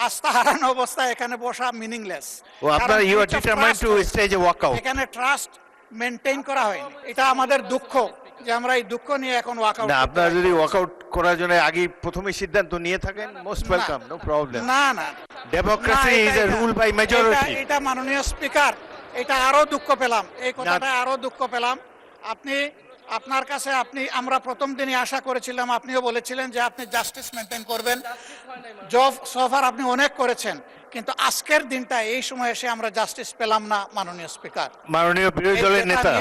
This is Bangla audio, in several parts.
আস্থা হারানো অবস্থায় এখানে বসা মিনিংলেস। ও আপনার you are determined to stage a walkout. এখানে ট্রাস্ট মেনটেইন করা হয়নি, এটা আমাদের দুঃখ যে আমরা এই দুঃখ নিয়ে এখন ওয়াকআউট। না, আপনারা যদি ওয়াকআউট করার জন্য আগে প্রথমে সিদ্ধান্ত নিয়ে থাকেন, মোস্ট ওয়েলকাম, নো প্রবলেম। না না, democracy is a rule by majority. এটা মাননীয় স্পিকার, এটা আরো দুঃখ পেলাম, এই কথাটা আরো দুঃখ পেলাম। আপনার কাছে আমরা প্রথম দিনই আশা করেছিলাম, আপনিও বলেছিলেন যে আপনি জাস্টিস মেনটেন করবেন। জব সফার আপনি অনেক করেছেন, কিন্তু আজকের দিনটা এই সময় এসে আমরা জাস্টিস পেলাম না মাননীয় স্পিকার। মাননীয় বিরোধী দলের নেতা,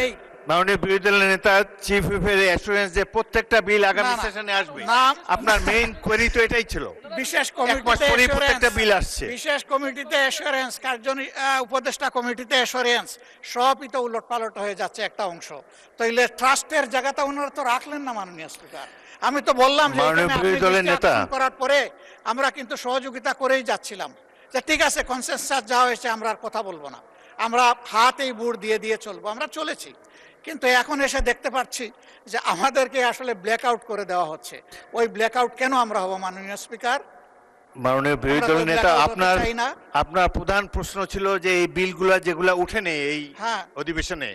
মাননীয় বিরোধী দলের নেতা চিফ হুইপের অ্যাসুরেন্স যে প্রত্যেকটা বিল আগামী সেশনে আসবে, আপনার মেইন কোয়েরি তো এটাই ছিল। বিশেষ প্রত্যেকটা বিল আসছে, বিশেষ কমিটিতে অ্যাসুরেন্স, উপদেষ্টা কমিটিতে অ্যাসুরেন্স, সবই তো উলটপালট হয়ে যাচ্ছে একটা অংশ। তাইলে ট্রাস্টের জায়গাটা ওনারা তো রাখলেন না মাননীয় স্পিকার। আমি তো বললাম যে বিরোধী দলের নেতা করার পরে আমরা কিন্তু সহযোগিতা করেই যাচ্ছিলাম, যে ঠিক আছে কনসেনসাস যা হয়েছে আমরা আর কথা বলবো না, আমরা হাতেই বুড় দিয়ে চলবো, আমরা চলেছি। কিন্তু এখন এসে দেখতে পাচ্ছি যে আমাদেরকে আসলে ব্ল্যাক আউট করে দেওয়া হচ্ছে। ওই ব্ল্যাক আউট কেন আমরা হব মাননীয় স্পিকার? মাননীয় বিরোধী দলের নেতা, আপনার প্রধান প্রশ্ন ছিল যে এই বিলগুলা যেগুলা উঠে নেই এই অধিবেশনে,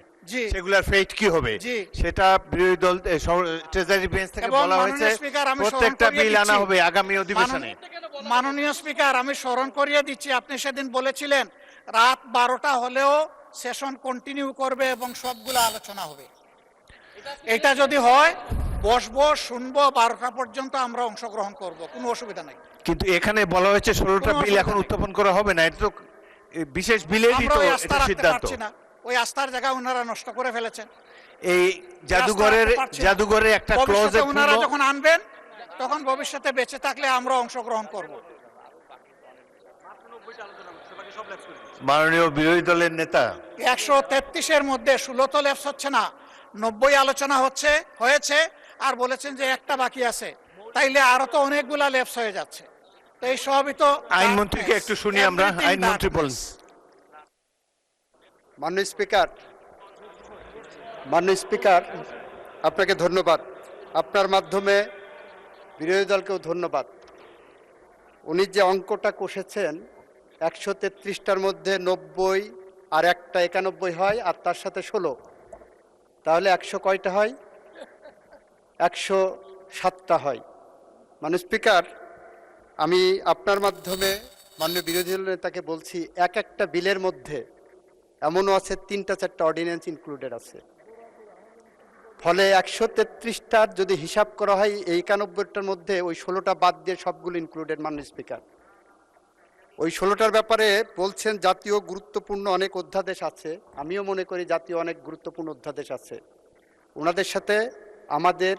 সেগুলার ফেট কি হবে, সেটা বিরোধী দল ট্রেজারি বেঞ্চ থেকে বলা হয়েছে প্রত্যেকটা বিল আনা হবে আগামী অধিবেশনে। মাননীয় স্পিকার, আমি স্মরণ করিয়ে দিচ্ছি, আপনি সেদিন বলেছিলেন রাত 12টা হলেও সেশন কন্টিনিউ করবে এবং সবগুলো আলোচনা হবে। এটা যদি হয় বসবো, শুনবো, 12টা পর্যন্ত আমরা অংশগ্রহণ করব, কোনো অসুবিধা নাই। কিন্তু এখানে বলা হয়েছে 16টা বিল এখন উত্থাপন করা হবে না, এটা তো বিশেষ বিলেরই তো এটা সিদ্ধান্ত। ওই আস্থার জায়গা ওনারা নষ্ট করে ফেলেছেন। এই জাদুঘরে একটা ক্লজে ওনারা যখন আনবেন তখন ভবিষ্যতে বেঁচে থাকলে আমরা অংশগ্রহণ করব। মাননীয় বিরোধী দলের নেতা, 133-এর মধ্যে 16 তো ল্যাপস হচ্ছে না, 90 আলোচনা হয়েছে, আর বলেছেন যে একটা বাকি আছে, তাইলে আরো তো অনেকগুলা ল্যাপস হয়ে যাচ্ছে। তো এই সবই তো আইনমন্ত্রীকে একটু শুনি আমরা। আইনমন্ত্রী বলেন। মাননীয় স্পিকার, আপনাকে ধন্যবাদ, আপনার মাধ্যমে বিরোধী দলকেও ধন্যবাদ। উনি যে অঙ্কটা কষেছেন 133টার মধ্যে 90 আর একটা 91 হয়, আর তার সাথে 16, তাহলে 100 কয়টা হয়? 107টা হয়। মাননীয় স্পিকার, আমি আপনার মাধ্যমে মাননীয় বিরোধী দল নেতাকে বলছি, একটা বিলের মধ্যে এমনও আছে 3-4টা অর্ডিন্যান্স ইনক্লুডেড আছে। ফলে 133টার যদি হিসাব করা হয় এই 91টার মধ্যে ওই 16টা বাদ দিয়ে সবগুলো ইনক্লুডেড। মাননীয় স্পিকার, ওই 16টার ব্যাপারে বলছেন জাতীয় গুরুত্বপূর্ণ অনেক অধ্যাদেশ আছে, আমিও মনে করি জাতীয় অনেক গুরুত্বপূর্ণ অধ্যাদেশ আছে। ওনাদের সাথে আমাদের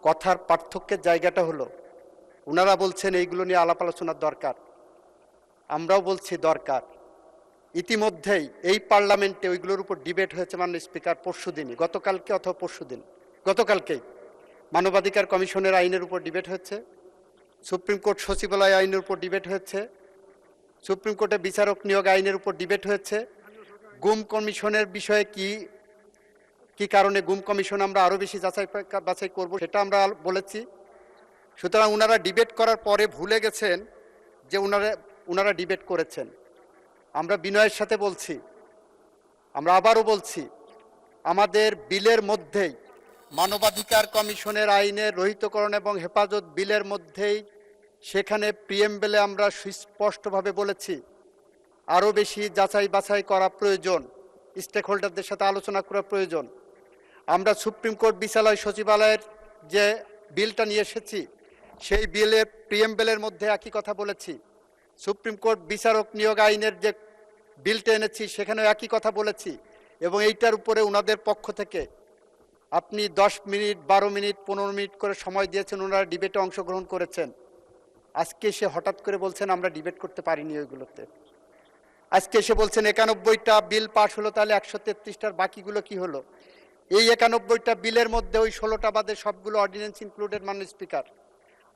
কথার পার্থক্যের জায়গাটা হলো, ওনারা বলছেন এইগুলো নিয়ে আলাপ আলোচনার দরকার, আমরাও বলছি দরকার। ইতিমধ্যেই এই পার্লামেন্টে ওইগুলোর উপর ডিবেট হয়েছে মাননীয় স্পিকার, পরশুদিনই, গতকালকে অথবা পরশুদিন, গতকালকেই মানবাধিকার কমিশনের আইনের উপর ডিবেট হয়েছে, সুপ্রিম কোর্ট সচিবালয় আইনের উপর ডিবেট হয়েছে, সুপ্রিম কোর্টে বিচারক নিয়োগ আইনের উপর ডিবেট হয়েছে। গুম কমিশনের বিষয়ে কি কারণে গুম কমিশন আমরা আরও বেশি বাছাই করব সেটা আমরা বলেছি। সুতরাং ওনারা ডিবেট করার পরে ভুলে গেছেন যে ওনারা ডিবেট করেছেন। আমরা বিনয়ের সাথে বলছি, আমরা আবারও বলছি, আমাদের বিলের মধ্যেই মানবাধিকার কমিশনের আইনের রহিতকরণ এবং হেফাজত বিলের মধ্যেই সেখানে প্রিএমবেলে আমরা সুস্পষ্টভাবে বলেছি আরও বেশি যাচাই বাছাই করা প্রয়োজন, স্টেক হোল্ডারদের সাথে আলোচনা করা প্রয়োজন। আমরা সুপ্রিম কোর্ট বিচারালয় সচিবালয়ের যে বিলটা নিয়ে এসেছি সেই বিলের প্রিএমবেলের মধ্যে একই কথা বলেছি। সুপ্রিম কোর্ট বিচারক নিয়োগ আইনের যে বিলটা এনেছি সেখানেও একই কথা বলেছি। এবং এইটার উপরে ওনাদের পক্ষ থেকে আপনি 10 মিনিট, 12 মিনিট, 15 মিনিট করে সময় দিয়েছেন, ওনারা ডিবেটে অংশগ্রহণ করেছেন। আজকে এসে হঠাৎ করে বলছেন আমরা ডিবেট করতে পারিনি ওইগুলোতে। আজকে এসে বলছেন 91টা বিল পাশ হলো, তাহলে 133টার বাকিগুলো কি হলো? এই 91টা বিলের মধ্যে ওই 16টা বাদে সবগুলো অর্ডিন্যান্স ইনক্লুডেড। মাননীয় স্পিকার,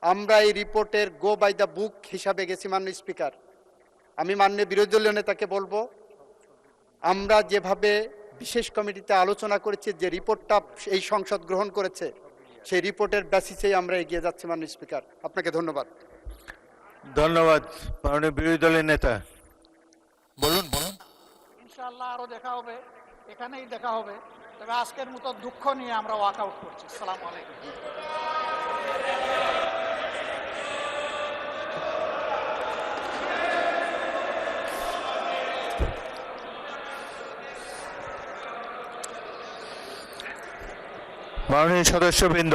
আমরা এই রিপোর্টের গো বাই দ্য বুক হিসাবে গেছি। মাননীয় স্পিকার, আমি মাননীয় বিরোধী দলীয় নেতাকে বলবো, আমরা যেভাবে বিশেষ কমিটিতে আলোচনা করেছি, যে রিপোর্টটা এই সংসদ গ্রহণ করেছে, সেই রিপোর্টের বেসিসেই আমরা এগিয়ে যাচ্ছি। মাননীয় স্পিকার, আপনাকে ধন্যবাদ। ধন্যবাদ মাননীয় বিরোধী দলের নেতা। বলুন বলুন। ইনশাআল্লাহ আরো দেখা হবে, এখানেই দেখা হবে। তবে আজকের মতো দুঃখ নিয়ে আমরা ওয়াক আউট করছি। আসসালামু আলাইকুম। মাননীয় সদস্যবৃন্দ,